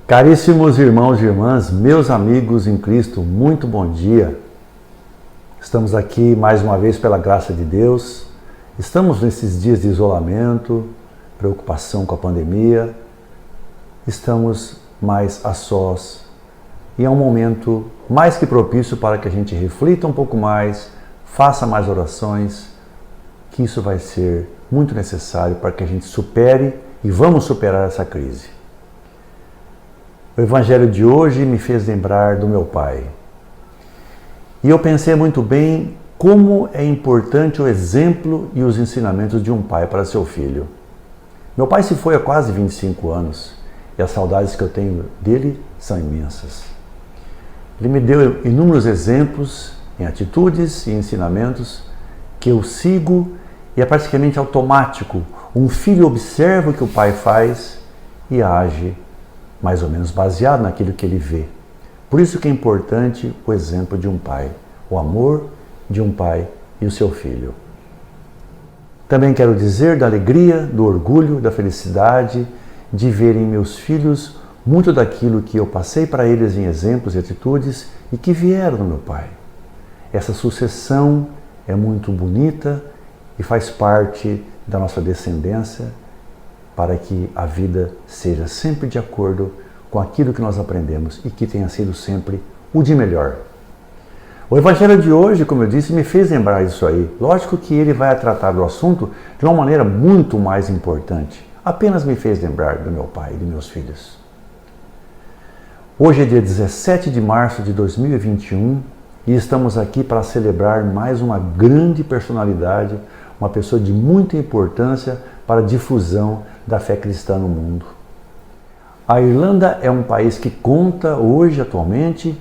Caríssimos irmãos e irmãs, meus amigos em Cristo, muito bom dia. Estamos aqui mais uma vez pela graça de Deus. Estamos nesses dias de isolamento, preocupação com a pandemia. Estamos mais a sós e é um momento mais que propício para que a gente reflita um pouco mais, faça mais orações, que isso vai ser muito necessário para que a gente supere e vamos superar essa crise. O Evangelho de hoje me fez lembrar do meu pai. E eu pensei muito bem como é importante o exemplo e os ensinamentos de um pai para seu filho. Meu pai se foi há quase 25 anos e as saudades que eu tenho dele são imensas. Ele me deu inúmeros exemplos em atitudes e ensinamentos que eu sigo e é praticamente automático. Um filho observa o que o pai faz e age mais ou menos baseado naquilo que ele vê. Por isso que é importante o exemplo de um pai, o amor de um pai e o seu filho. Também quero dizer da alegria, do orgulho, da felicidade de ver em meus filhos muito daquilo que eu passei para eles em exemplos e atitudes e que vieram do meu pai. Essa sucessão é muito bonita e faz parte da nossa descendência, para que a vida seja sempre de acordo com aquilo que nós aprendemos e que tenha sido sempre o de melhor. O Evangelho de hoje, como eu disse, me fez lembrar disso aí. Lógico que ele vai tratar do assunto de uma maneira muito mais importante. Apenas me fez lembrar do meu pai e de meus filhos. Hoje é dia 17 de março de 2021 e estamos aqui para celebrar mais uma grande personalidade, uma pessoa de muita importância para a difusão da fé cristã no mundo. A Irlanda é um país que conta hoje, atualmente,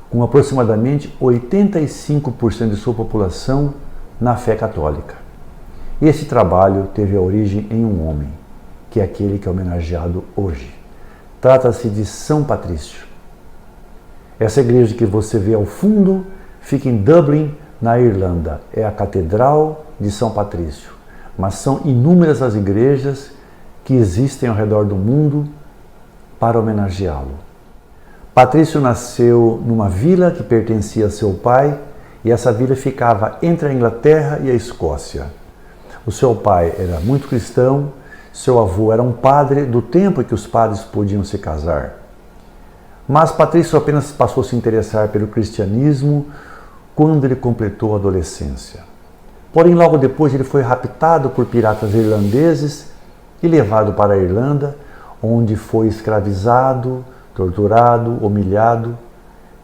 com aproximadamente 85% de sua população na fé católica. Esse trabalho teve a origem em um homem, que é aquele que é homenageado hoje. Trata-se de São Patrício. Essa igreja que você vê ao fundo fica em Dublin, na Irlanda. É a Catedral de São Patrício. Mas são inúmeras as igrejas que existem ao redor do mundo para homenageá-lo. Patrício nasceu numa vila que pertencia a seu pai e essa vila ficava entre a Inglaterra e a Escócia. O seu pai era muito cristão, seu avô era um padre do tempo em que os padres podiam se casar. Mas Patrício apenas passou a se interessar pelo cristianismo quando ele completou a adolescência. Porém, logo depois ele foi raptado por piratas irlandeses e levado para a Irlanda, onde foi escravizado, torturado, humilhado,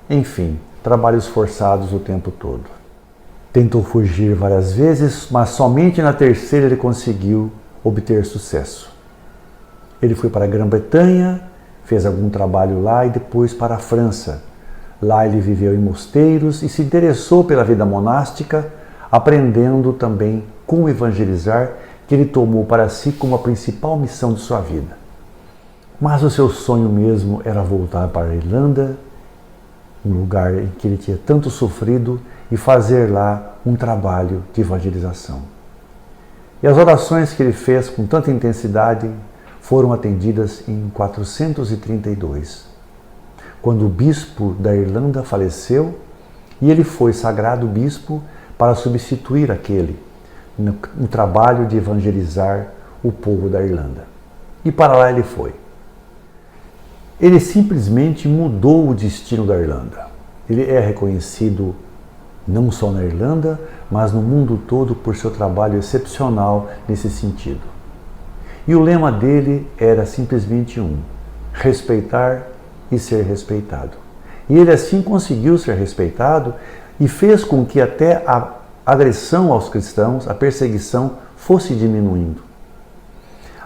enfim, trabalhos forçados o tempo todo. Tentou fugir várias vezes, mas somente na terceira ele conseguiu obter sucesso. Ele foi para a Grã-Bretanha, fez algum trabalho lá e depois para a França. Lá ele viveu em mosteiros e se interessou pela vida monástica, aprendendo também como evangelizar, que ele tomou para si como a principal missão de sua vida. Mas o seu sonho mesmo era voltar para a Irlanda, um lugar em que ele tinha tanto sofrido, e fazer lá um trabalho de evangelização. E as orações que ele fez com tanta intensidade foram atendidas em 432, quando o bispo da Irlanda faleceu e ele foi sagrado bispo para substituir aquele no trabalho de evangelizar o povo da Irlanda. E para lá ele foi. Ele simplesmente mudou o destino da Irlanda. Ele é reconhecido não só na Irlanda, mas no mundo todo por seu trabalho excepcional nesse sentido. E o lema dele era simplesmente respeitar e ser respeitado. E ele assim conseguiu ser respeitado e fez com que até a agressão aos cristãos, a perseguição, fosse diminuindo.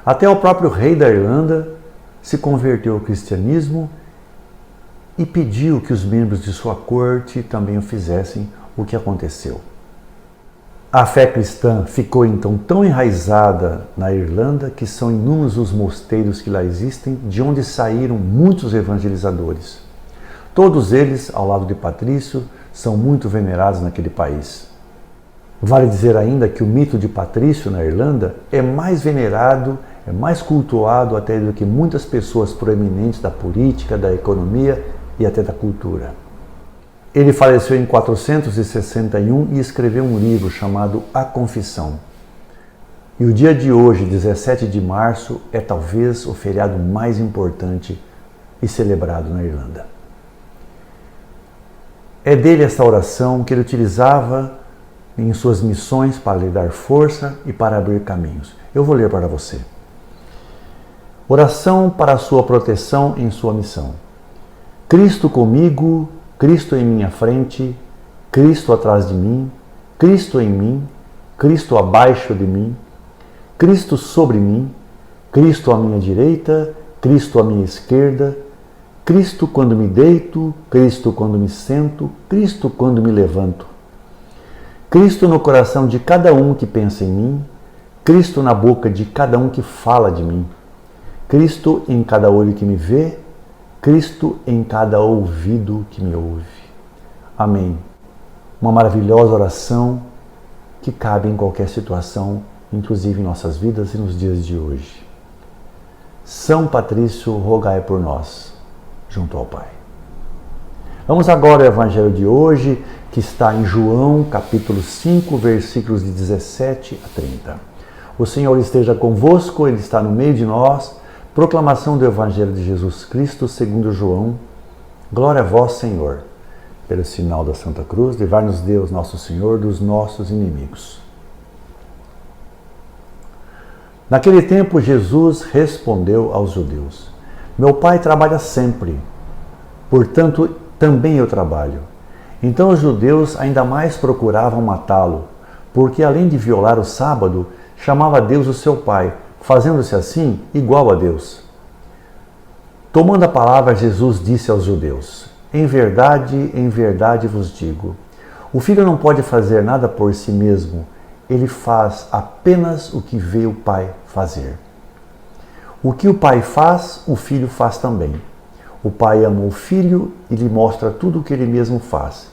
Até o próprio rei da Irlanda se converteu ao cristianismo e pediu que os membros de sua corte também o fizessem, o que aconteceu. A fé cristã ficou então tão enraizada na Irlanda que são inúmeros os mosteiros que lá existem, de onde saíram muitos evangelizadores. Todos eles, ao lado de Patrício, são muito venerados naquele país. Vale dizer ainda que o mito de Patrício na Irlanda é mais venerado é mais cultuado até do que muitas pessoas proeminentes da política, da economia e até da cultura. Ele faleceu em 461 e escreveu um livro chamado A Confissão. E o dia de hoje, 17 de março, é talvez o feriado mais importante e celebrado na Irlanda. É dele esta oração que ele utilizava em suas missões para lhe dar força e para abrir caminhos. Eu vou ler para você. Oração para a sua proteção em sua missão. Cristo comigo, Cristo em minha frente, Cristo atrás de mim, Cristo em mim, Cristo abaixo de mim, Cristo sobre mim, Cristo à minha direita, Cristo à minha esquerda, Cristo quando me deito, Cristo quando me sento, Cristo quando me levanto. Cristo no coração de cada um que pensa em mim, Cristo na boca de cada um que fala de mim, Cristo em cada olho que me vê, Cristo em cada ouvido que me ouve. Amém. Uma maravilhosa oração que cabe em qualquer situação, inclusive em nossas vidas e nos dias de hoje. São Patrício, rogai por nós, junto ao Pai. Vamos agora ao Evangelho de hoje, que está em João, capítulo 5, versículos de 17 a 30. O Senhor esteja convosco, Ele está no meio de nós. Proclamação do Evangelho de Jesus Cristo, segundo João. Glória a vós, Senhor. Pelo sinal da Santa Cruz, livrai-nos Deus, nosso Senhor, dos nossos inimigos. Naquele tempo, Jesus respondeu aos judeus: Meu Pai trabalha sempre, portanto, também eu trabalho. Então os judeus ainda mais procuravam matá-lo, porque além de violar o sábado, chamava Deus o seu Pai, fazendo-se assim igual a Deus. Tomando a palavra, Jesus disse aos judeus: em verdade vos digo, o Filho não pode fazer nada por si mesmo, ele faz apenas o que vê o Pai fazer. O que o Pai faz, o Filho faz também. O Pai ama o Filho e lhe mostra tudo o que ele mesmo faz,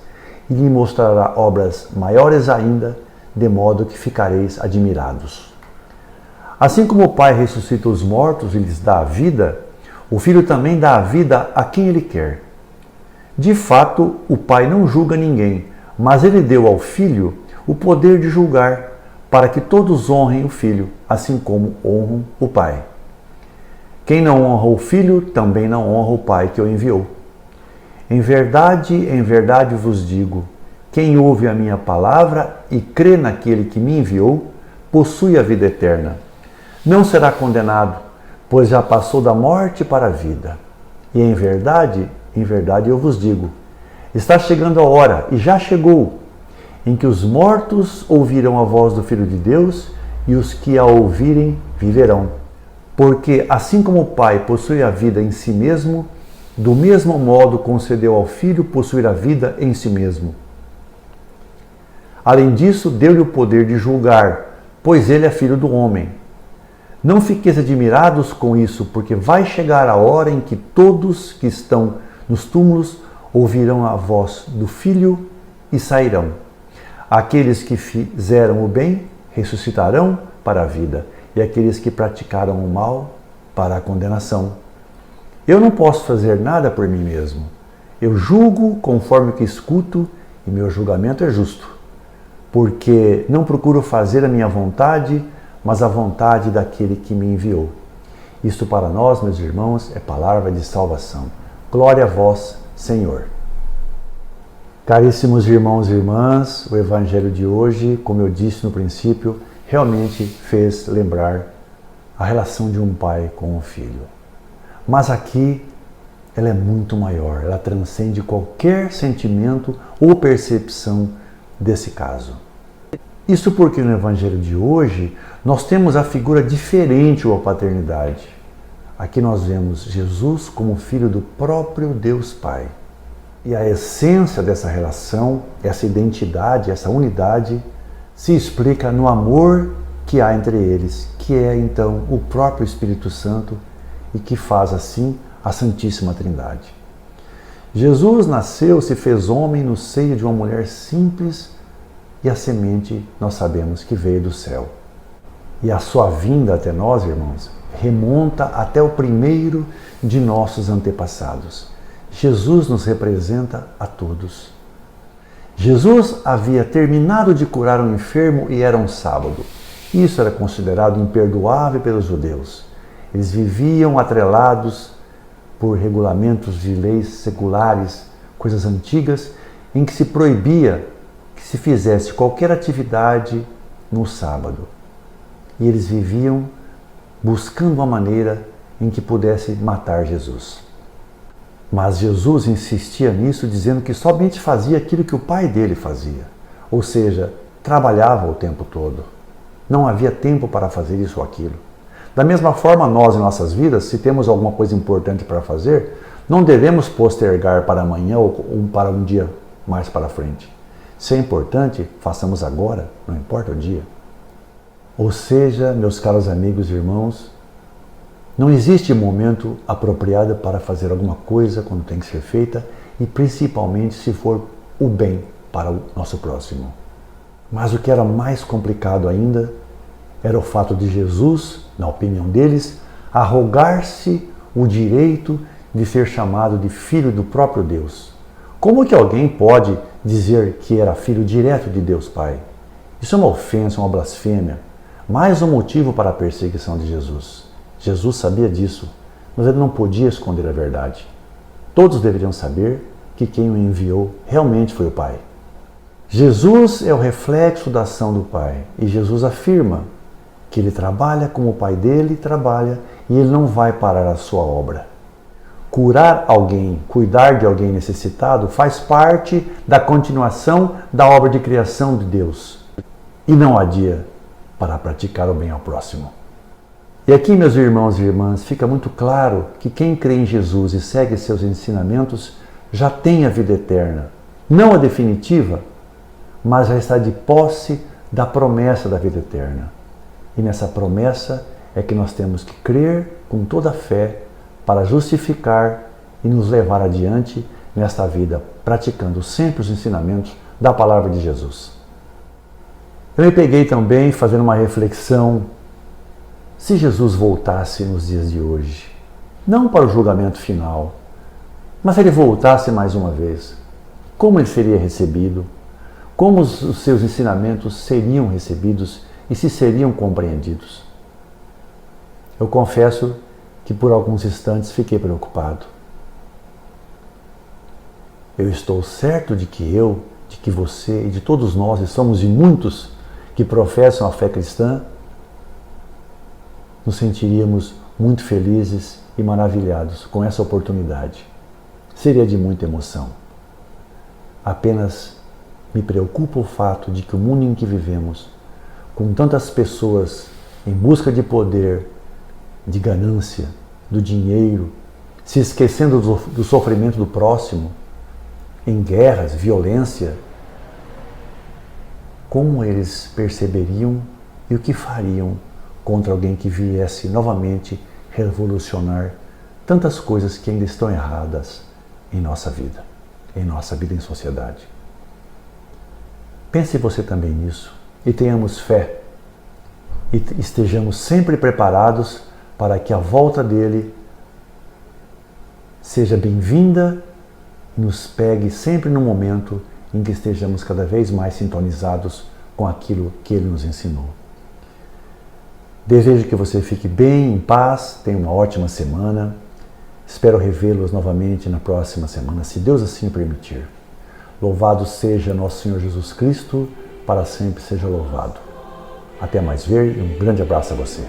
e lhe mostrará obras maiores ainda, de modo que ficareis admirados. Assim como o Pai ressuscita os mortos e lhes dá a vida, o Filho também dá a vida a quem ele quer. De fato, o Pai não julga ninguém, mas ele deu ao Filho o poder de julgar, para que todos honrem o Filho, assim como honram o Pai. Quem não honra o Filho, também não honra o Pai que o enviou. Em verdade vos digo, quem ouve a minha palavra e crê naquele que me enviou, possui a vida eterna. Não será condenado, pois já passou da morte para a vida. E em verdade eu vos digo, está chegando a hora, e já chegou, em que os mortos ouvirão a voz do Filho de Deus, e os que a ouvirem viverão. Porque assim como o Pai possui a vida em si mesmo, do mesmo modo concedeu ao Filho possuir a vida em si mesmo. Além disso, deu-lhe o poder de julgar, pois ele é filho do homem. Não fiqueis admirados com isso, porque vai chegar a hora em que todos que estão nos túmulos ouvirão a voz do Filho e sairão. Aqueles que fizeram o bem ressuscitarão para a vida, e aqueles que praticaram o mal para a condenação. Eu não posso fazer nada por mim mesmo. Eu julgo conforme o que escuto, e meu julgamento é justo, porque não procuro fazer a minha vontade, mas a vontade daquele que me enviou. Isto para nós, meus irmãos, é palavra de salvação. Glória a vós, Senhor. Caríssimos irmãos e irmãs, o Evangelho de hoje, como eu disse no princípio, realmente fez lembrar a relação de um pai com um filho. Mas aqui ela é muito maior, ela transcende qualquer sentimento ou percepção desse caso. Isso porque no Evangelho de hoje nós temos a figura diferente da paternidade. Aqui nós vemos Jesus como filho do próprio Deus Pai. E a essência dessa relação, essa identidade, essa unidade, se explica no amor que há entre eles, que é então o próprio Espírito Santo e que faz assim a Santíssima Trindade. Jesus nasceu, se fez homem no seio de uma mulher simples e a semente nós sabemos que veio do céu. E a sua vinda até nós, irmãos, remonta até o primeiro de nossos antepassados. Jesus nos representa a todos. Jesus havia terminado de curar um enfermo e era um sábado. Isso era considerado imperdoável pelos judeus. Eles viviam atrelados por regulamentos de leis seculares, coisas antigas, em que se proibia que se fizesse qualquer atividade no sábado. E eles viviam buscando uma maneira em que pudesse matar Jesus. Mas Jesus insistia nisso, dizendo que somente fazia aquilo que o Pai dele fazia. Ou seja, trabalhava o tempo todo. Não havia tempo para fazer isso ou aquilo. Da mesma forma, nós em nossas vidas, se temos alguma coisa importante para fazer, não devemos postergar para amanhã ou para um dia mais para frente. Se é importante, façamos agora, não importa o dia. Ou seja, meus caros amigos e irmãos, não existe momento apropriado para fazer alguma coisa quando tem que ser feita e principalmente se for o bem para o nosso próximo. Mas o que era mais complicado ainda era o fato de Jesus, na opinião deles, arrogar-se o direito de ser chamado de filho do próprio Deus. Como que alguém pode dizer que era filho direto de Deus Pai? Isso é uma ofensa, uma blasfêmia. Mais um motivo para a perseguição de Jesus. Jesus sabia disso, mas ele não podia esconder a verdade. Todos deveriam saber que quem o enviou realmente foi o Pai. Jesus é o reflexo da ação do Pai e Jesus afirma que ele trabalha como o Pai dele trabalha e ele não vai parar a sua obra. Curar alguém, cuidar de alguém necessitado faz parte da continuação da obra de criação de Deus e não há dia para praticar o bem ao próximo. E aqui, meus irmãos e irmãs, fica muito claro que quem crê em Jesus e segue seus ensinamentos já tem a vida eterna. Não a definitiva, mas já está de posse da promessa da vida eterna. E nessa promessa é que nós temos que crer com toda a fé para justificar e nos levar adiante nesta vida, praticando sempre os ensinamentos da palavra de Jesus. Eu me peguei também fazendo uma reflexão. Se Jesus voltasse nos dias de hoje, não para o julgamento final, mas se ele voltasse mais uma vez, como ele seria recebido? Como os seus ensinamentos seriam recebidos e se seriam compreendidos? Eu confesso que por alguns instantes fiquei preocupado. Eu estou certo de que você e de todos nós, e somos de muitos que professam a fé cristã, nos sentiríamos muito felizes e maravilhados com essa oportunidade. Seria de muita emoção. Apenas me preocupa o fato de que o mundo em que vivemos, com tantas pessoas em busca de poder, de ganância, do dinheiro, se esquecendo do sofrimento do próximo, em guerras, violência, como eles perceberiam e o que fariam contra alguém que viesse novamente revolucionar tantas coisas que ainda estão erradas em nossa vida em sociedade. Pense você também nisso e tenhamos fé e estejamos sempre preparados para que a volta dele seja bem-vinda e nos pegue sempre no momento em que estejamos cada vez mais sintonizados com aquilo que ele nos ensinou. Desejo que você fique bem, em paz, tenha uma ótima semana. Espero revê-los novamente na próxima semana, se Deus assim permitir. Louvado seja nosso Senhor Jesus Cristo, para sempre seja louvado. Até mais ver e um grande abraço a você.